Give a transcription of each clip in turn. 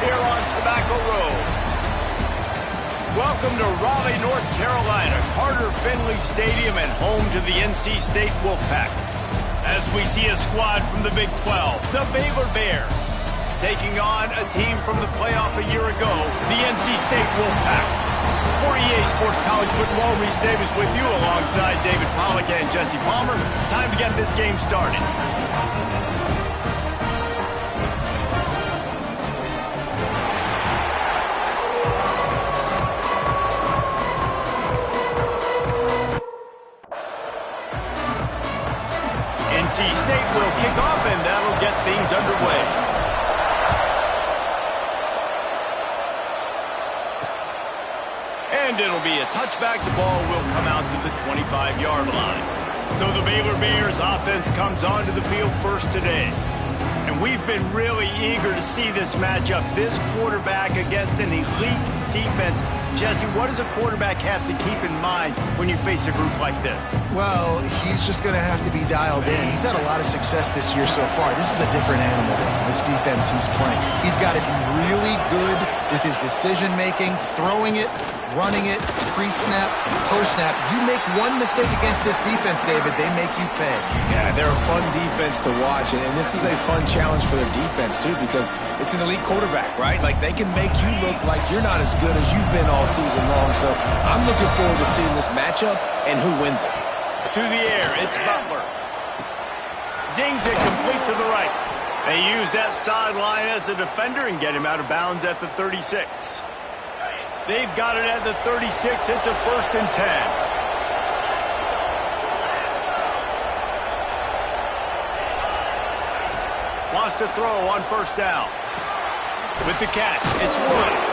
here on Tobacco Road. Welcome to Raleigh, North Carolina, Carter Finley Stadium and home to the NC State Wolfpack. As we see a squad from the Big 12, the Baylor Bears, taking on a team from the playoff a year ago, the NC State Wolfpack. For EA Sports College Football, Reese Davis with you alongside David Pollack and Jesse Palmer. Time to get this game started. NC State will kick off, and that'll get things underway. And it'll be a touchback. The ball will come out to the 25-yard line. So the Baylor Bears offense comes onto the field first today. And we've been really eager to see this matchup. This quarterback against an elite defense. Jesse, what does a quarterback have to keep in mind when you face a group like this? Well, he's just going to have to be dialed in. He's had a lot of success this year so far. This is a different animal than this defense he's playing. He's got to be really good with his decision-making, throwing it, running it, pre-snap, post-snap. You make one mistake against this defense, David, they make you pay. Yeah, they're a fun defense to watch, and this is a fun challenge for their defense, too, because it's an elite quarterback, right? Like, they can make you look like you're not as good as you've been all season long, so I'm looking forward to seeing this matchup and who wins it. To the air, it's Butler. Zings it complete to the right. They use that sideline as a defender and get him out of bounds at the 36. They've got it at the 36. It's a 1st and 10. Wants to throw on 1st down. With the catch, it's Woods.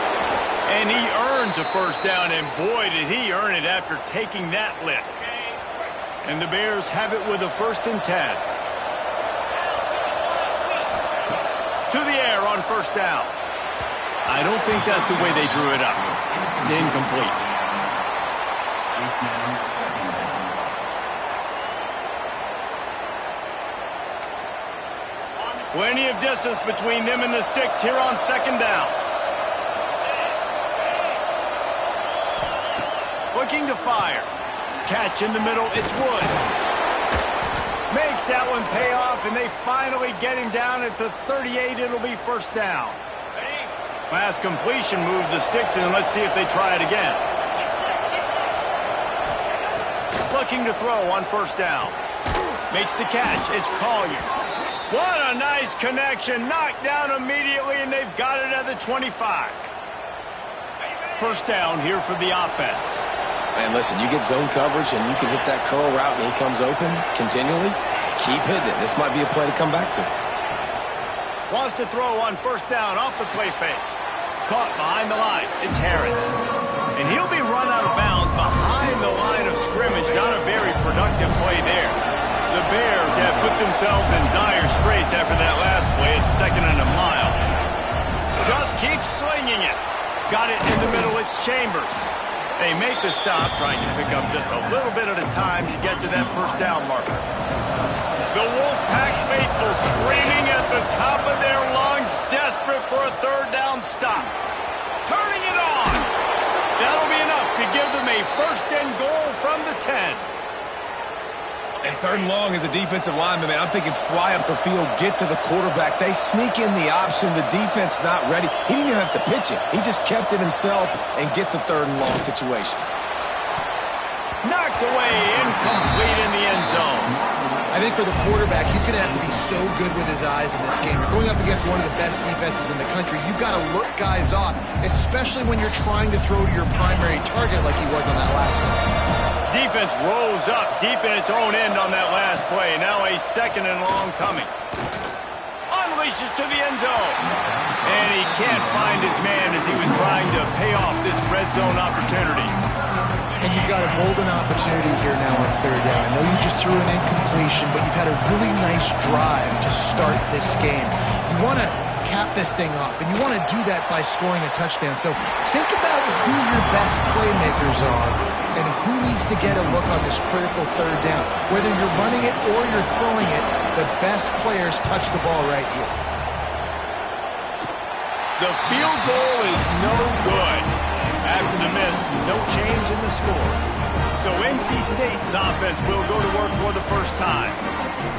And he earns a 1st down, and boy, did he earn it after taking that lick. And the Bears have it with a 1st and 10. To the air on 1st down. I don't think that's the way they drew it up. Incomplete. Plenty of distance between them and the sticks here on 2nd down. Looking to fire. Catch in the middle, it's Woods. Makes that one pay off, and they finally get him down at the 38. It'll be 1st down. Last completion moved the sticks, and let's see if they try it again. Looking to throw on 1st down. Makes the catch. It's Collier. What a nice connection. Knocked down immediately, and they've got it at the 25. 1st down here for the offense. Man, listen, you get zone coverage, and you can hit that curl route, and he comes open continually. Keep hitting it. This might be a play to come back to. Wants to throw on 1st down off the play fake. Caught behind the line. It's Harris. And he'll be run out of bounds behind the line of scrimmage. Not a very productive play there. The Bears have put themselves in dire straits after that last play. It's 2nd and a mile. Just keep slinging it. Got it in the middle. It's Chambers. They make the stop, trying to pick up just a little bit at a time to get to that 1st down marker. The Wolfpack faithful screaming at the top of their lungs, desperate for a 3rd down stop. Turning it on. That'll be enough to give them a 1st and goal from the 10. And 3rd and long as a defensive lineman, man, I'm thinking fly up the field, get to the quarterback. They sneak in the option. The defense not ready. He didn't even have to pitch it. He just kept it himself and gets the 3rd and long situation. Knocked away, incomplete in the end zone. I think for the quarterback, he's going to have to be so good with his eyes in this game. You're going up against one of the best defenses in the country. You've got to look guys off, especially when you're trying to throw to your primary target like he was on that last one. Defense rolls up deep in its own end on that last play. Now a 2nd and long coming. Unleashes to the end zone. And he can't find his man as he was trying to pay off this red zone opportunity. And you've got a golden opportunity here now on 3rd down. I know you just threw an incompletion, but you've had a really nice drive to start this game. You want to cap this thing off, and you want to do that by scoring a touchdown. So think about who your best playmakers are and who needs to get a look on this critical 3rd down. Whether you're running it or you're throwing it, the best players touch the ball right here. The field goal is no good. After the miss, no change in the score. So NC State's offense will go to work for the first time.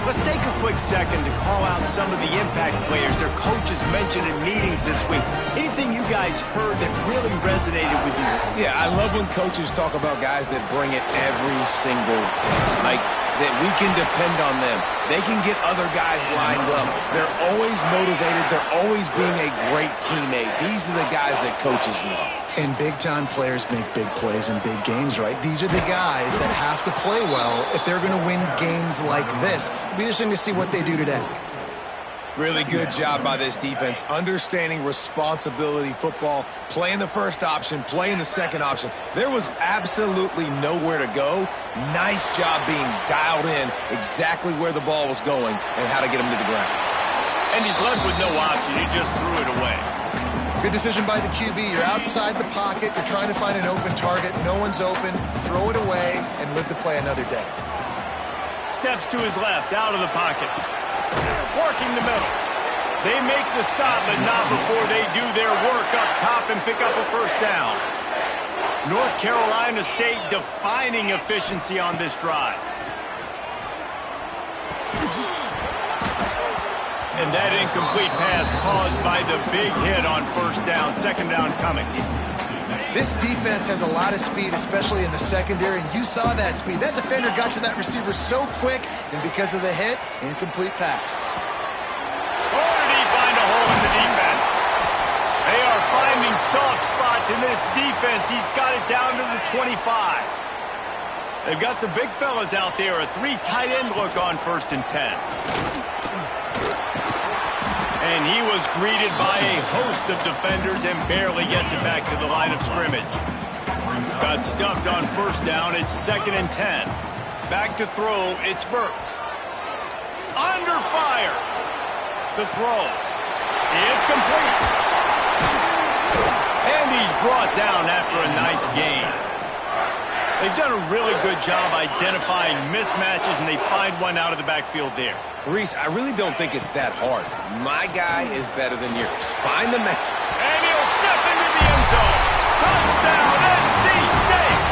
Let's take a quick second to call out some of the impact players their coaches mentioned in meetings this week. Anything you guys heard that really resonated with you? Yeah, I love when coaches talk about guys that bring it every single day. Like, that we can depend on them. They can get other guys lined up. They're always motivated. They're always being a great teammate. These are the guys that coaches love. And big-time players make big plays in big games, right? These are the guys that have to play well if they're going to win games like this. It'll be interesting to see what they do today. Really good job by this defense, understanding responsibility football, playing the first option, playing the second option. There was absolutely nowhere to go. Nice job being dialed in exactly where the ball was going and how to get him to the ground. And he's left with no option. He just threw it away. Good decision by the QB. You're outside the pocket. You're trying to find an open target. No one's open. Throw it away and live to play another day. Steps to his left, out of the pocket. Working the middle. They make the stop, but not before they do their work up top and pick up a first down. North Carolina State defining efficiency on this drive. And that incomplete pass caused by the big hit on first down. Second down coming. This defense has a lot of speed, especially in the secondary, and you saw that speed. That defender got to that receiver so quick, and because of the hit, incomplete pass. Or did he find a hole in the defense? They are finding soft spots in this defense. He's got it down to the 25. They've got the big fellas out there, a 3 tight end look on 1st and 10. And he was greeted by a host of defenders and barely gets it back to the line of scrimmage. Got stuffed on first down. It's 2nd and 10. Back to throw. It's Burks. Under fire. The throw. It's complete. And he's brought down after a nice gain. They've done a really good job identifying mismatches, and they find one out of the backfield there. Reese, I really don't think it's that hard. My guy is better than yours. Find the man. And he'll step into the end zone. Touchdown, NC State!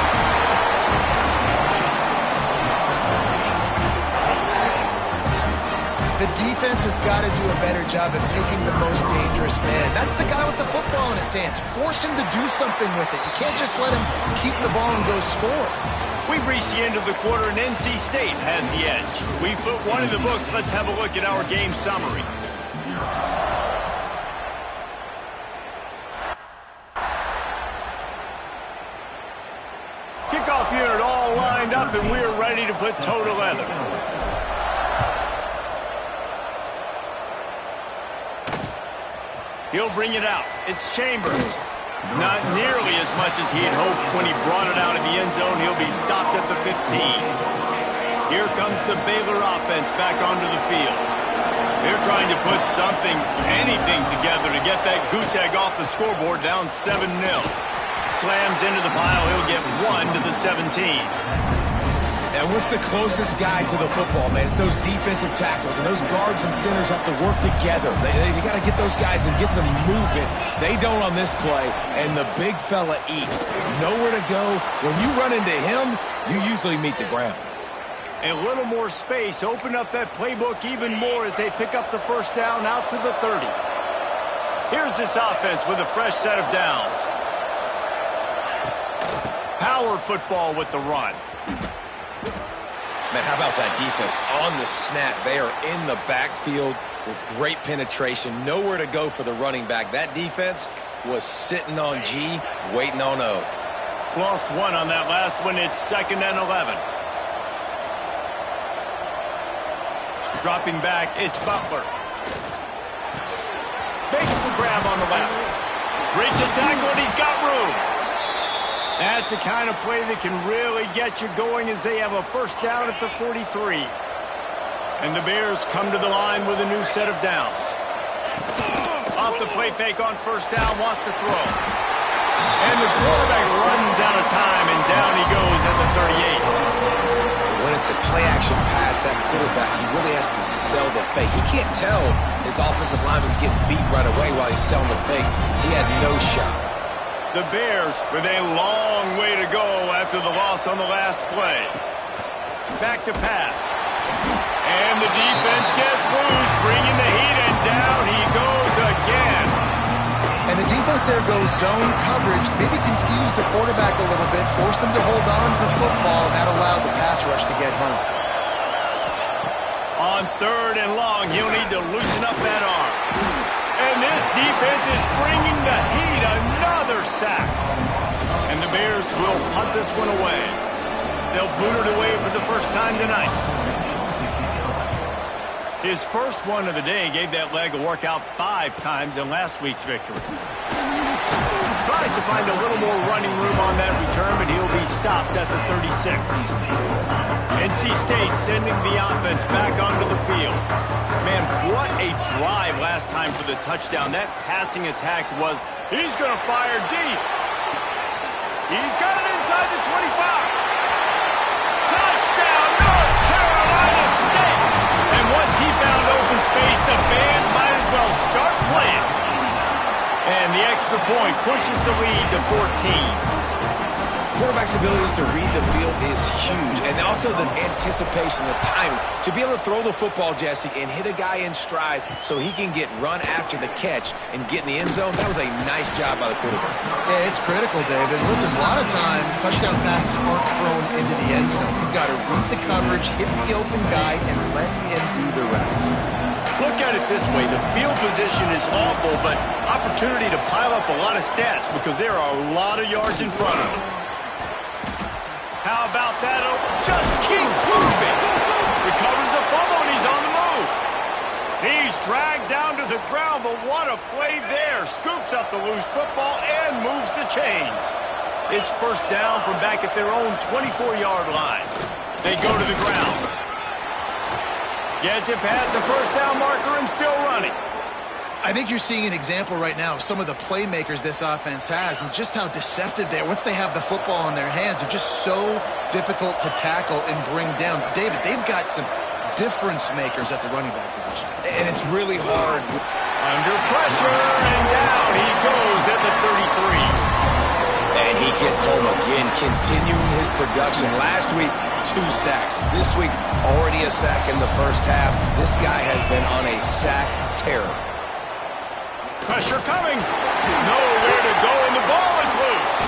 The defense has got to do a better job of taking the most dangerous man. That's the guy with the football in his hands. Force him to do something with it. You can't just let him keep the ball and go score. We've reached the end of the quarter, and NC State has the edge. We put one in the books. Let's have a look at our game summary. Kickoff unit all lined up, and we're ready to put toe to leather. He'll bring it out. It's Chambers. Not nearly as much as he had hoped when he brought it out of the end zone. He'll be stopped at the 15. Here comes the Baylor offense back onto the field. They're trying to put something, anything together to get that goose egg off the scoreboard, down 7-0. Slams into the pile. He'll get 1 to the 17. And what's the closest guy to the football, man? It's those defensive tackles, and those guards and centers have to work together. They got to get those guys and get some movement. They don't on this play, and the big fella eats. Nowhere to go. When you run into him, you usually meet the ground. A little more space. Open up that playbook even more as they pick up the first down out to the 30. Here's this offense with a fresh set of downs. Power football with the run. Man, how about that defense on the snap? They are in the backfield with great penetration. Nowhere to go for the running back. That defense was sitting on G, waiting on O. Lost 1 on that last one. It's 2nd and 11. Dropping back, it's Butler. Makes the grab on the left. Breaks the tackle, and he's got room. That's the kind of play that can really get you going as they have a first down at the 43. And the Bears come to the line with a new set of downs. Off the play fake on first down, wants to throw. And the quarterback runs out of time, and down he goes at the 38. When it's a play-action pass, that quarterback, he really has to sell the fake. He can't tell his offensive lineman's getting beat right away while he's selling the fake. He had no shot. The Bears with a long way to go after the loss on the last play. Back to pass. And the defense gets loose, bringing the heat, and down he goes again. And the defense there goes zone coverage, maybe confused the quarterback a little bit, forced him to hold on to the football, and that allowed the pass rush to get home. On 3rd and long, he'll need to loosen up that arm. And this defense is bringing the heat, another sack. And the Bears will punt this one away. They'll boot it away for the first time tonight. His first one of the day gave that leg a workout 5 times in last week's victory. Tries to find a little more running room on that return, but he'll be stopped at the 36. NC State sending the offense back onto the field. Man, what a drive last time for the touchdown. That passing attack was, he's going to fire deep. He's got it inside the 25. Touchdown, North Carolina State! And once he found open space, the band might as well start playing. And the extra point pushes the lead to 14. Quarterback's abilities to read the field is huge, and also the anticipation, the timing. To be able to throw the football, Jesse, and hit a guy in stride so he can get run after the catch and get in the end zone, that was a nice job by the quarterback. Yeah, it's critical, David. Listen, a lot of times touchdown passes aren't thrown into the end zone. You've got to read the coverage, hit the open guy, and let him do the rest. Look at it this way. The field position is awful, but opportunity to pile up a lot of stats because there are a lot of yards in front of them. How about that? Just keeps moving. Recovers the fumble, and he's on the move. He's dragged down to the ground, but what a play there. Scoops up the loose football and moves the chains. It's first down from back at their own 24-yard line. They go to the ground. Gets it past the first down marker and still running. I think you're seeing an example right now of some of the playmakers this offense has and just how deceptive they are. Once they have the football in their hands, they're just so difficult to tackle and bring down. David, they've got some difference makers at the running back position. And it's really hard. Under pressure, and down he goes at the 33. And he gets home again, continuing his production. Last week, 2 sacks. This week, already a sack in the first half. This guy has been on a sack terror. Pressure coming. Nowhere to go, and the ball is loose.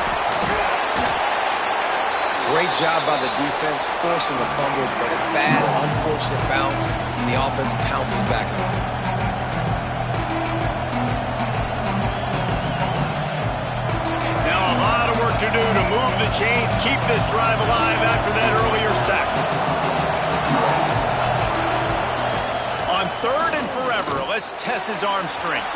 Great job by the defense, forcing the fumble, but a bad, unfortunate bounce, and the offense pounces back on it. Now a lot of work to do to move the chains, keep this drive alive after that earlier sack. On 3rd and forever, let's test his arm strength.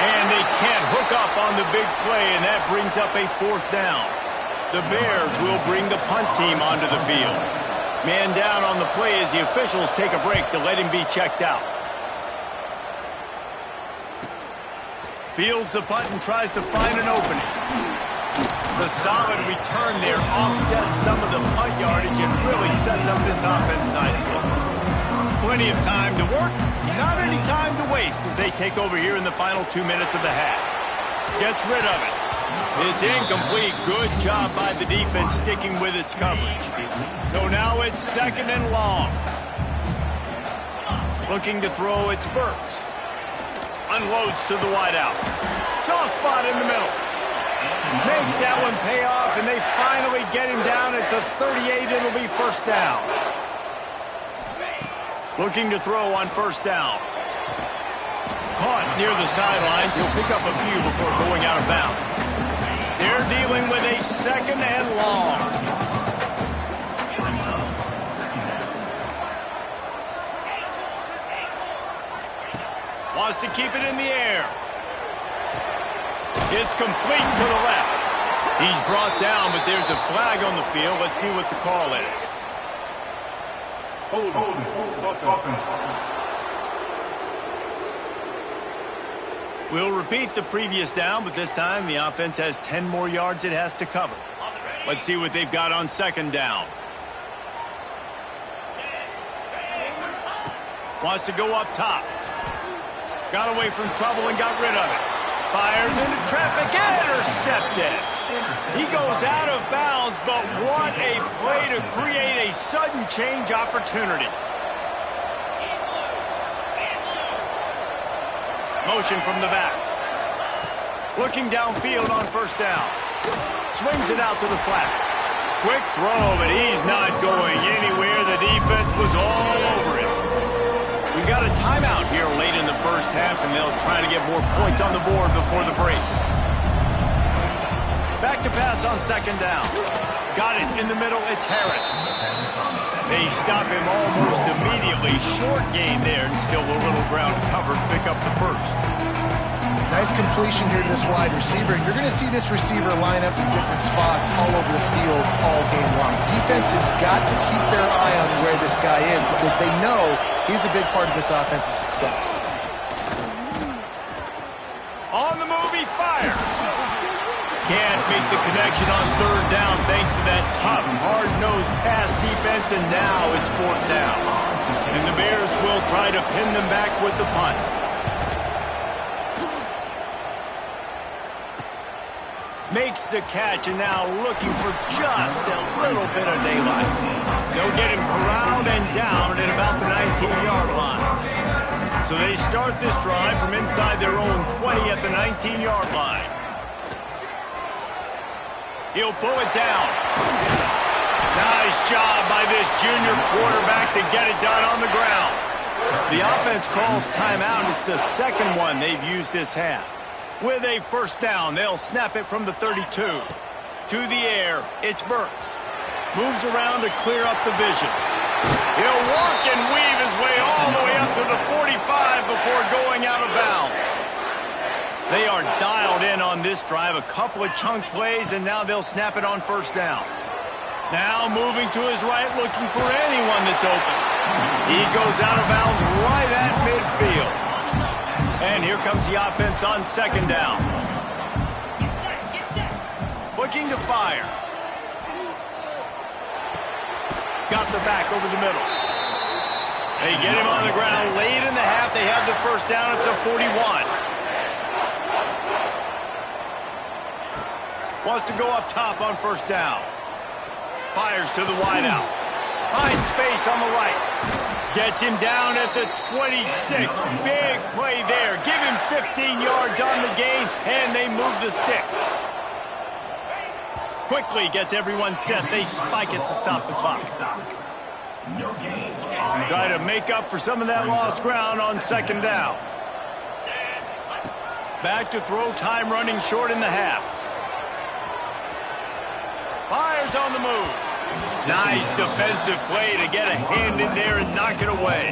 And they can't hook up on the big play, and that brings up a 4th down. The Bears will bring the punt team onto the field. Man down on the play as the officials take a break to let him be checked out. Fields the punt and tries to find an opening. The solid return there offsets some of the punt yardage and really sets up this offense nicely. Plenty of time to work, not any time to waste as they take over here in the final 2 minutes of the half. Gets rid of it. It's incomplete. Good job by the defense sticking with its coverage. So now it's 2nd and long. Looking to throw, it's Burks. Unloads to the wideout. Soft spot in the middle. Makes that one pay off, and they finally get him down at the 38. It'll be first down. Looking to throw on first down. Caught near the sidelines. He'll pick up a few before going out of bounds. They're dealing with a 2nd and long. Wants to keep it in the air. It's complete to the left. He's brought down, but there's a flag on the field. Let's see what the call is. Hold on. We'll repeat the previous down, but this time the offense has 10 more yards it has to cover. Let's see what they've got on 2nd down. Wants to go up top. Got away from trouble and got rid of it. Fires into traffic, intercepted. He goes out of bounds, but what a play to create a sudden change opportunity. Motion from the back. Looking downfield on first down. Swings it out to the flat. Quick throw, but he's not going anywhere. The defense was all over it. We've got a timeout here late in the first half, and they'll try to get more points on the board before the break. Back to pass on second down. Got it in the middle. It's Harris. They stop him almost immediately. Short gain there, and still a little ground to cover to pick up the first. Nice completion here to this wide receiver. You're going to see this receiver line up in different spots all over the field all game long. Defense has got to keep their eye on where this guy is because they know he's a big part of this offense's success. On the move, he fires. Can't make the connection on third down thanks to that tough, hard-nosed pass defense, and now it's fourth down. And the Bears will try to pin them back with the punt. Makes the catch, and now looking for just a little bit of daylight. They'll get him corralled and down at about the 19-yard line. So they start this drive from inside their own 20 at the 19-yard line. He'll pull it down. Nice job by this junior quarterback to get it done on the ground. The offense calls timeout. It's the second one they've used this half. With a first down, they'll snap it from the 32. To the air, it's Burks. Moves around to clear up the vision. He'll work and weave his way all the way up to the 45 before going out of bounds. They are dialed in on this drive, a couple of chunk plays, and now they'll snap it on first down. Now moving to his right, looking for anyone that's open. He goes out of bounds right at midfield. And here comes the offense on second down. Looking to fire. Got the back over the middle. They get him on the ground late in the half. They have the first down at the 41. Wants to go up top on first down. Fires to the wideout. Finds space on the right. Gets him down at the 26. Big play there. Give him 15 yards on the gain, and they move the sticks. Quickly gets everyone set. They spike it to stop the clock. Try to make up for some of that lost ground on second down. Back to throw, time running short in the half. Fires on the move. Nice defensive play to get a hand in there and knock it away.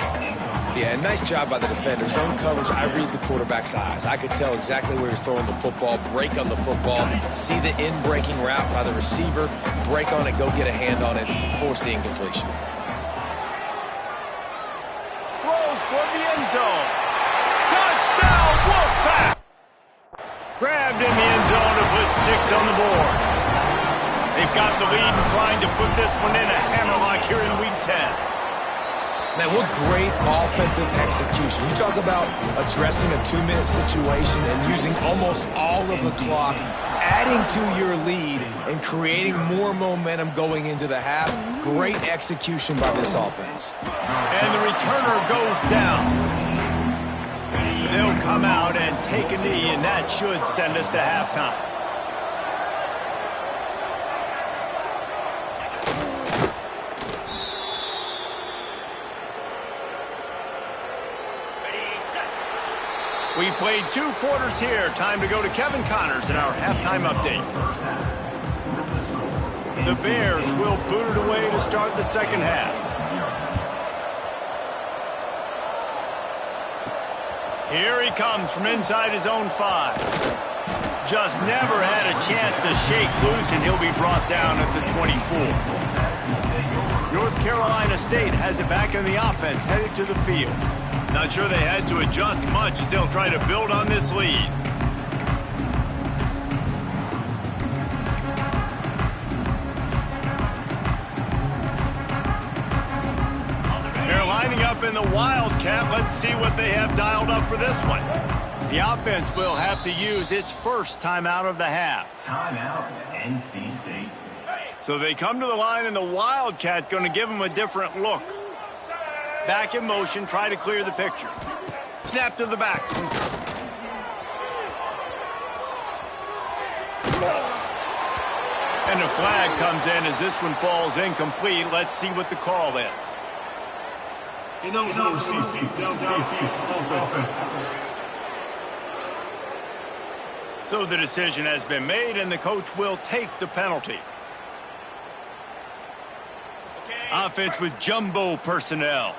Yeah, nice job by the defender. Zone coverage, I read the quarterback's eyes. I could tell exactly where he's throwing the football, break on the football, see the in-breaking route by the receiver, break on it, go get a hand on it, force the incompletion. Throws for the end zone. Touchdown, Wolfpack! Grabbed in the end zone to put 6 on the board. They've got the lead and trying to put this one in a hammerlock here in Week 10. Man, what great offensive execution. You talk about addressing a 2-minute situation and using almost all of the clock, adding to your lead and creating more momentum going into the half. Great execution by this offense. And the returner goes down. They'll come out and take a knee, and that should send us to halftime. We've played 2 quarters here. Time to go to Kevin Connors in our halftime update. The Bears will boot it away to start the second half. Here he comes from inside his own 5. Just never had a chance to shake loose, and he'll be brought down at the 24. North Carolina State has it back in the offense, headed to the field. Not sure they had to adjust much as they'll try to build on this lead. They're lining up in the Wildcat. Let's see what they have dialed up for this one. The offense will have to use its first timeout of the half. Timeout, NC State. So they come to the line, and the Wildcat going to give them a different look. Back in motion, try to clear the picture. Snap to the back. And a flag comes in as this one falls incomplete. Let's see what the call is. So the decision has been made, and the coach will take the penalty. Offense with jumbo personnel.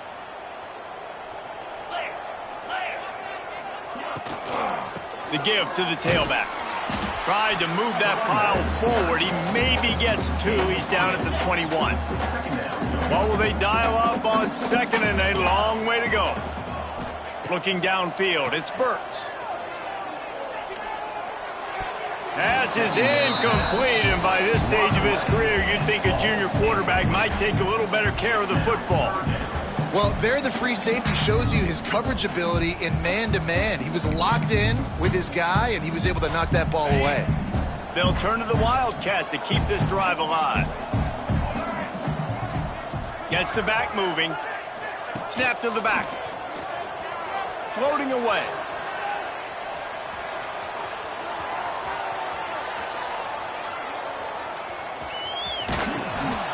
The give to the tailback. Tried to move that pile forward. He maybe gets two. He's down at the 21. What will they dial up on second, and a long way to go? Looking downfield, it's Burks. Pass is incomplete, and by this stage of his career, you'd think a junior quarterback might take a little better care of the football. Well, there the free safety shows you his coverage ability in man-to-man. He was locked in with his guy, and he was able to knock that ball away. They'll turn to the Wildcat to keep this drive alive. Gets the back moving. Snap to the back. Floating away.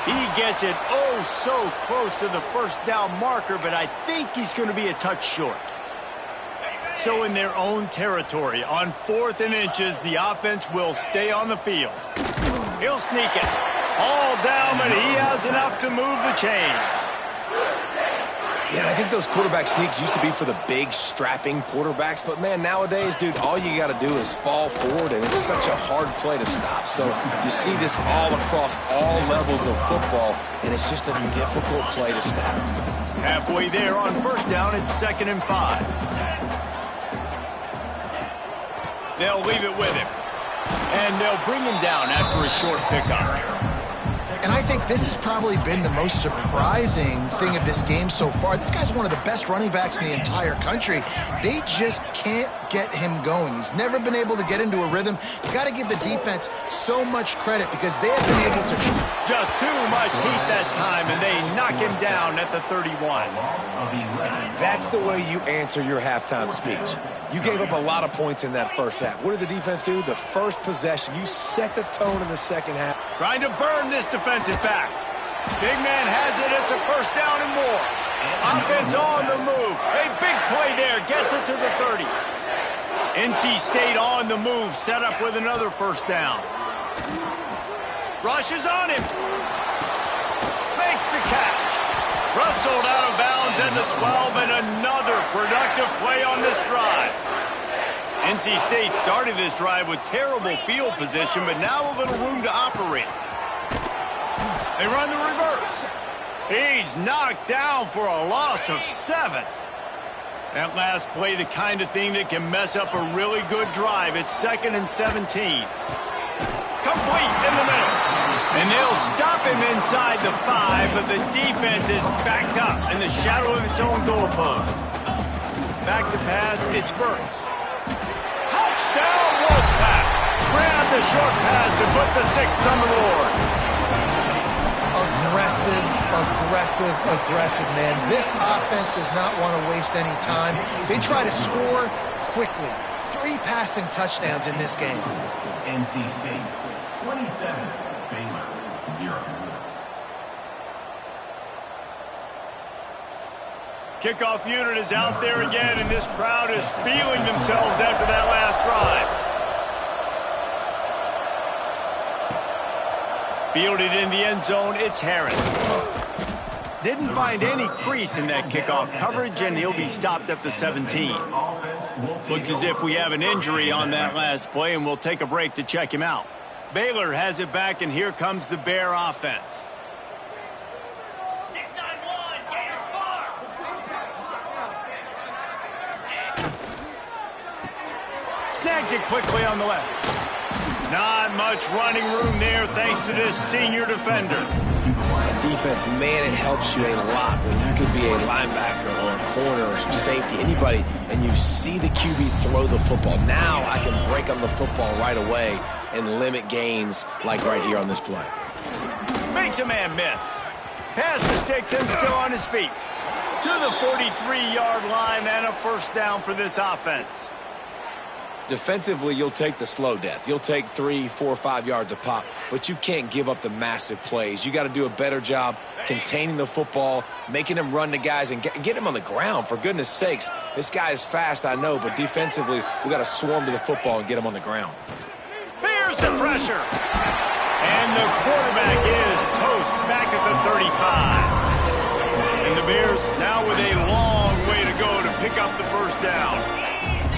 He gets it oh so close to the first down marker, but I think he's going to be a touch short. So in their own territory, on 4th and inches, the offense will stay on the field. He'll sneak it. All down, but he has enough to move the chains. Yeah, and I think those quarterback sneaks used to be for the big, strapping quarterbacks. But, man, nowadays, dude, all you got to do is fall forward, and it's such a hard play to stop. So you see this all across all levels of football, and it's just a difficult play to stop. Halfway there on first down, it's 2nd and 5. They'll leave it with him. And they'll bring him down after a short pickup. And I think this has probably been the most surprising thing of this game so far. This guy's one of the best running backs in the entire country. They just can't get him going. He's never been able to get into a rhythm. You got to give the defense so much credit because they have been able to... Just too much heat that time, and they knock him down at the 31. That's the way you answer your halftime speech. You gave up a lot of points in that first half. What did the defense do? The first possession, you set the tone in the second half. Trying to burn this defensive back. Big man has it. It's a first down and more. Offense on the move. A big play there. Gets it to the 30. NC State on the move. Set up with another first down. Rushes on him. Makes the catch. Rustled out of bounds at the 12, and another productive play on this drive. NC State started this drive with terrible field position, but now a little room to operate. They run the reverse. He's knocked down for a loss of 7. That last play, the kind of thing that can mess up a really good drive. It's 2nd and 17. Complete in the middle. And they'll stop him inside the 5, but the defense is backed up in the shadow of its own goalpost. Back to pass, it's Burks. Touchdown, Wolfpack! Grab the short pass to put the 6 on the board. Aggressive, man. This offense does not want to waste any time. They try to score quickly. 3 passing touchdowns in this game. NC State, 27. Baylor, 0. Kickoff unit is out there again, and this crowd is feeling themselves after that last drive. Fielded in the end zone, it's Harris. Didn't find any crease in that kickoff coverage, and he'll be stopped at the 17. Looks as if we have an injury on that last play, and we'll take a break to check him out. Baylor has it back, and here comes the Bear offense. 691, Gators far. Snags it quickly on the left. Not much running room there thanks to this senior defender. Defense, man, it helps you a lot when you can be a linebacker or a corner or some safety, anybody, and you see the QB throw the football. Now I can break on the football right away and limit gains like right here on this play. Makes a man miss. Pass to sticks him still on his feet. To the 43-yard line and a first down for this offense. Defensively, you'll take the slow death. You'll take 3, 4, 5 yards a pop, but you can't give up the massive plays. You got to do a better job containing the football, making him run to guys, and get him on the ground. For goodness sakes, this guy is fast, I know, but defensively, we got to swarm to the football and get him on the ground. Here's the pressure. And the quarterback is toast back at the 35. And the Bears now with a long way to go to pick up the first down.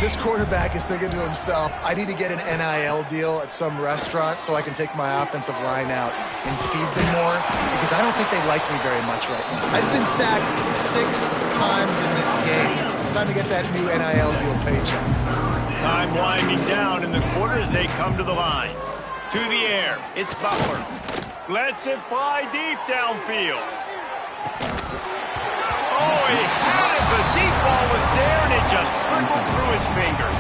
This quarterback is thinking to himself, I need to get an NIL deal at some restaurant so I can take my offensive line out and feed them more, because I don't think they like me very much right now. I've been sacked 6 times in this game. It's time to get that new NIL deal paycheck. Time winding down in the quarter as they come to the line. To the air, it's Butler. Lets it fly deep downfield. Oh, he had it. The deep ball was there, and it just trickled through his fingers.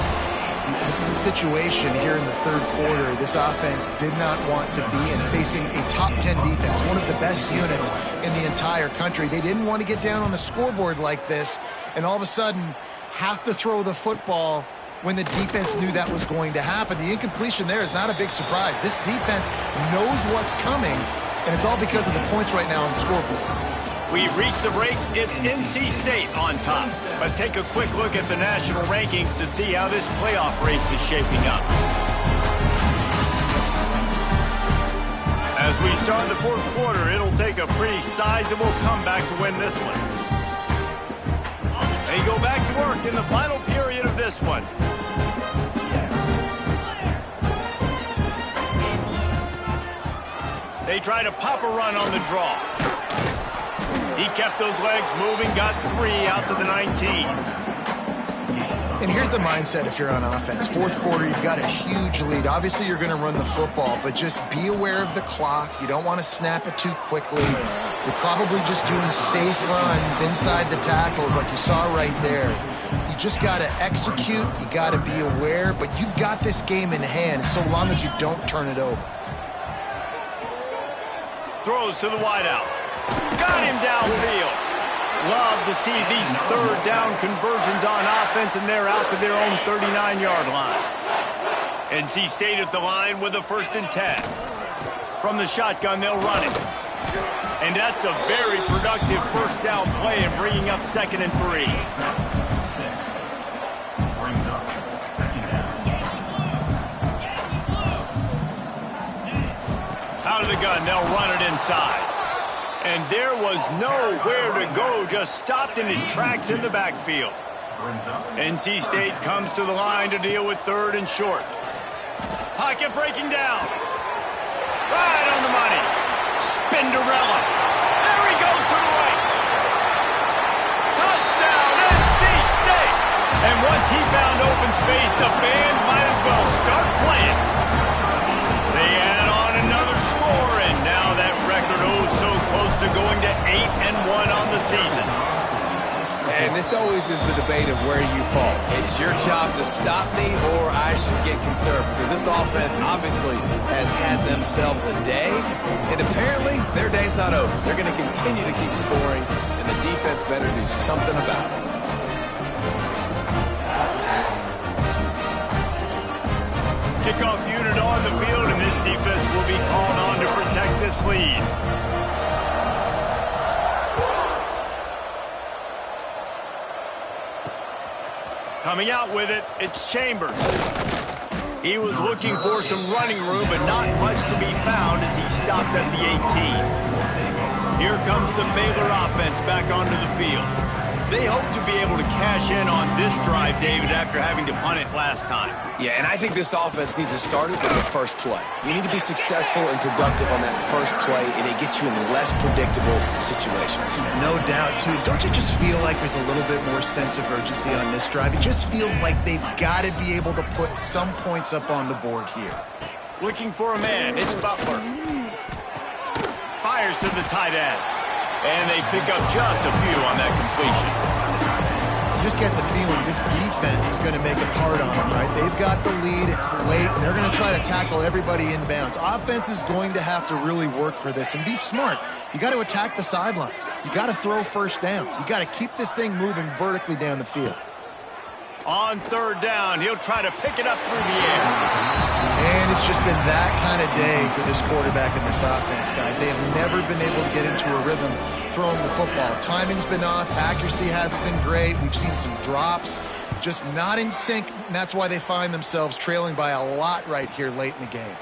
This is a situation here in the third quarter this offense did not want to be in, facing a top 10 defense, one of the best units in the entire country. They didn't want to get down on the scoreboard like this, and all of a sudden have to throw the football when the defense knew that was going to happen. The incompletion there is not a big surprise. This defense knows what's coming, and it's all because of the points right now on the scoreboard. We've reached the break. It's NC State on top. Let's take a quick look at the national rankings to see how this playoff race is shaping up. As we start the fourth quarter, it'll take a pretty sizable comeback to win this one. They go back to work in the final period of this one. They try to pop a run on the draw. He kept those legs moving, got 3 out to the 19. And here's the mindset if you're on offense. Fourth quarter, you've got a huge lead. Obviously, you're going to run the football, but just be aware of the clock. You don't want to snap it too quickly. You're probably just doing safe runs inside the tackles like you saw right there. You just got to execute. You got to be aware, but you've got this game in hand so long as you don't turn it over. Throws to the wideout. Got him downfield. Love to see these third down conversions on offense, and they're out to their own 39-yard line. NC State at the line with a 1st and 10. From the shotgun, they'll run it. And that's a very productive first down play and bringing up 2nd and 3. Out of the gun, they'll run it inside. And there was nowhere to go, just stopped in his tracks in the backfield. NC State comes to the line to deal with 3rd and short. Pocket breaking down. Right on the money. Spinderella. There he goes to the right. Touchdown, NC State. And once he found open space, the band might as well start playing. They add on another score, and now that record so close to going to 8-1 on the season. And this always is the debate of where you fall. It's your job to stop me, or I should get concerned, because this offense obviously has had themselves a day, and apparently their day's not over. They're going to continue to keep scoring, and the defense better do something about it. Kickoff unit on the field, and this defense will be called on to protect this lead. Coming out with it, it's Chambers. He was looking for some running room, but not much to be found as he stopped at the 18. Here comes the Baylor offense back onto the field. They hope to be able to cash in on this drive, David, after having to punt it last time. Yeah, and I think this offense needs to start it with the first play. You need to be successful and productive on that first play, and it gets you in less predictable situations. No doubt, too. Don't you just feel like there's a little bit more sense of urgency on this drive? It just feels like they've got to be able to put some points up on the board here. Looking for a man. It's Butler. Fires to the tight end. And they pick up just a few on that completion. You just get the feeling this defense is going to make it hard on them, right? They've got the lead. It's late, and they're going to try to tackle everybody inbounds. Offense is going to have to really work for this and be smart. You got to attack the sidelines. You got to throw first downs. You got to keep this thing moving vertically down the field. On third down, he'll try to pick it up through the air. And it's just been that kind of day for this quarterback and this offense, guys. They have never been able to get into a rhythm throwing the football. Timing's been off. Accuracy hasn't been great. We've seen some drops. Just not in sync, and that's why they find themselves trailing by a lot right here late in the game.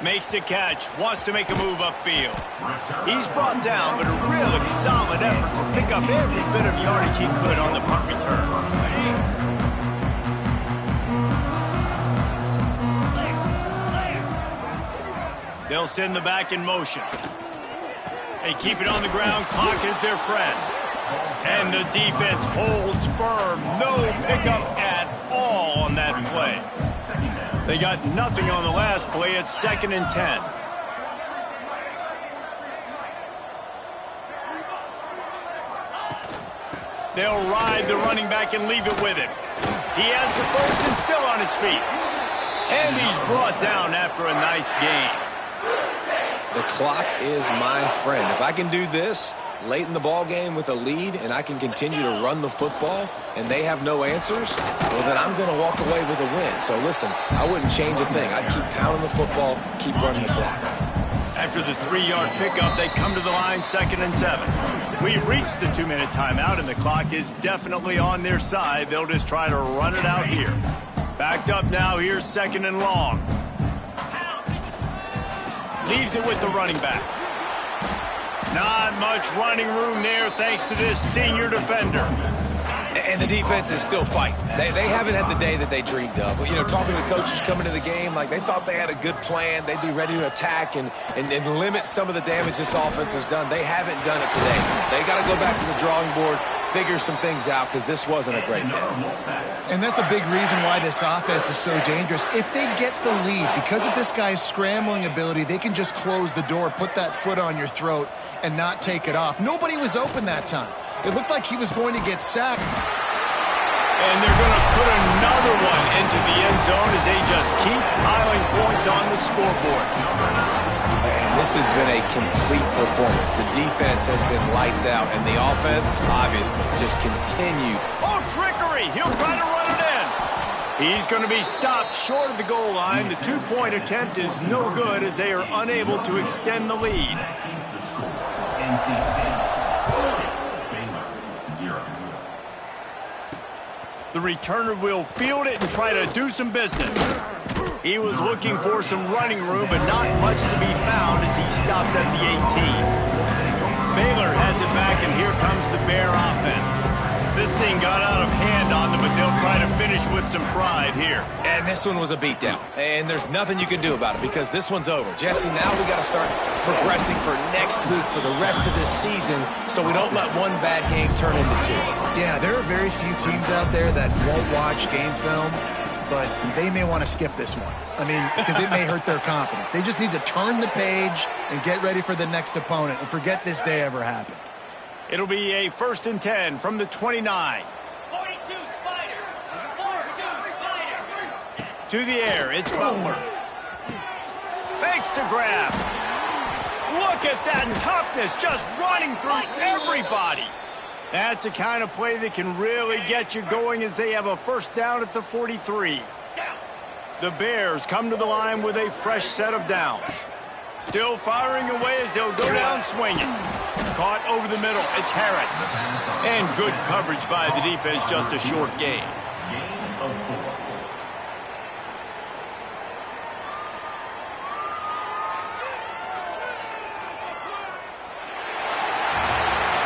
Makes the catch. Wants to make a move upfield. He's brought down, but a really solid effort to pick up every bit of yardage he could on the punt return. They'll send the back in motion. They keep it on the ground. Clock is their friend. And the defense holds firm. No pickup at all on that play. They got nothing on the last play. It's 2nd and 10. They'll ride the running back and leave it with him. He has the first and still on his feet. And he's brought down after a nice gain. The clock is my friend. If I can do this late in the ball game with a lead and I can continue to run the football and they have no answers, well, then I'm going to walk away with a win. So listen, I wouldn't change a thing. I'd keep pounding the football, keep running the clock. After the 3-yard pickup, they come to the line 2nd and 7. We've reached the 2-minute timeout, and the clock is definitely on their side. They'll just try to run it out here. Backed up now, here's 2nd and long. Leaves it with the running back. Not much running room there thanks to this senior defender. And the defense is still fighting. They haven't had the day that they dreamed of. You know, talking to the coaches coming to the game, like they thought they had a good plan. They'd be ready to attack and limit some of the damage this offense has done. They haven't done it today. They got to go back to the drawing board, figure some things out, because this wasn't a great day. And that's a big reason why this offense is so dangerous. If they get the lead, because of this guy's scrambling ability, they can just close the door, put that foot on your throat, and not take it off. Nobody was open that time. It looked like he was going to get sacked. And they're going to put another one into the end zone as they just keep piling points on the scoreboard. Man, this has been a complete performance. The defense has been lights out, and the offense, obviously, just continued. Oh, trickery! He'll try to run it in. He's going to be stopped short of the goal line. The 2-point attempt is no good as they are unable to extend the lead. The returner will field it and try to do some business. He was looking for some running room, but not much to be found as he stopped at the 18. Baylor has it back, and here comes the Bear offense. This thing got out of hand on them, but they'll try to finish with some pride here. And this one was a beatdown, and there's nothing you can do about it because this one's over. Jesse, now we got to start progressing for next week for the rest of this season so we don't let one bad game turn into two. Yeah, there are very few teams out there that won't watch game film, but they may want to skip this one. I mean, because it may hurt their confidence. They just need to turn the page and get ready for the next opponent and forget this day ever happened. It'll be a 1st and 10 from the 29. 42 Spider. 42 Spider. To the air, it's Butler. Makes the grab. Look at that toughness, just running through everybody. That's the kind of play that can really get you going as they have a 1st down at the 43. The Bears come to the line with a fresh set of downs. Still firing away as they'll go down swinging. Caught over the middle. It's Harris. And good coverage by the defense, just a short gain.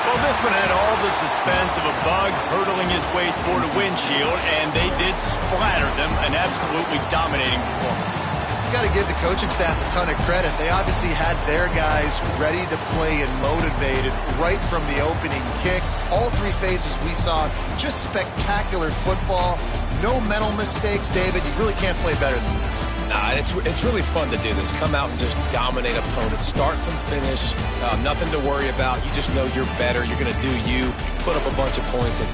Well, this one had all the suspense of a bug hurtling his way toward a windshield, and they did splatter them. An absolutely dominating performance. Got to give the coaching staff a ton of credit. They obviously had their guys ready to play and motivated right from the opening kick. All 3 phases we saw, just spectacular football. No mental mistakes, David. You really can't play better than that. Nah, it's really fun to do this. Come out and just dominate opponents. Start from finish. Nothing to worry about. You just know you're better. You're going to do you. Put up a bunch of points. And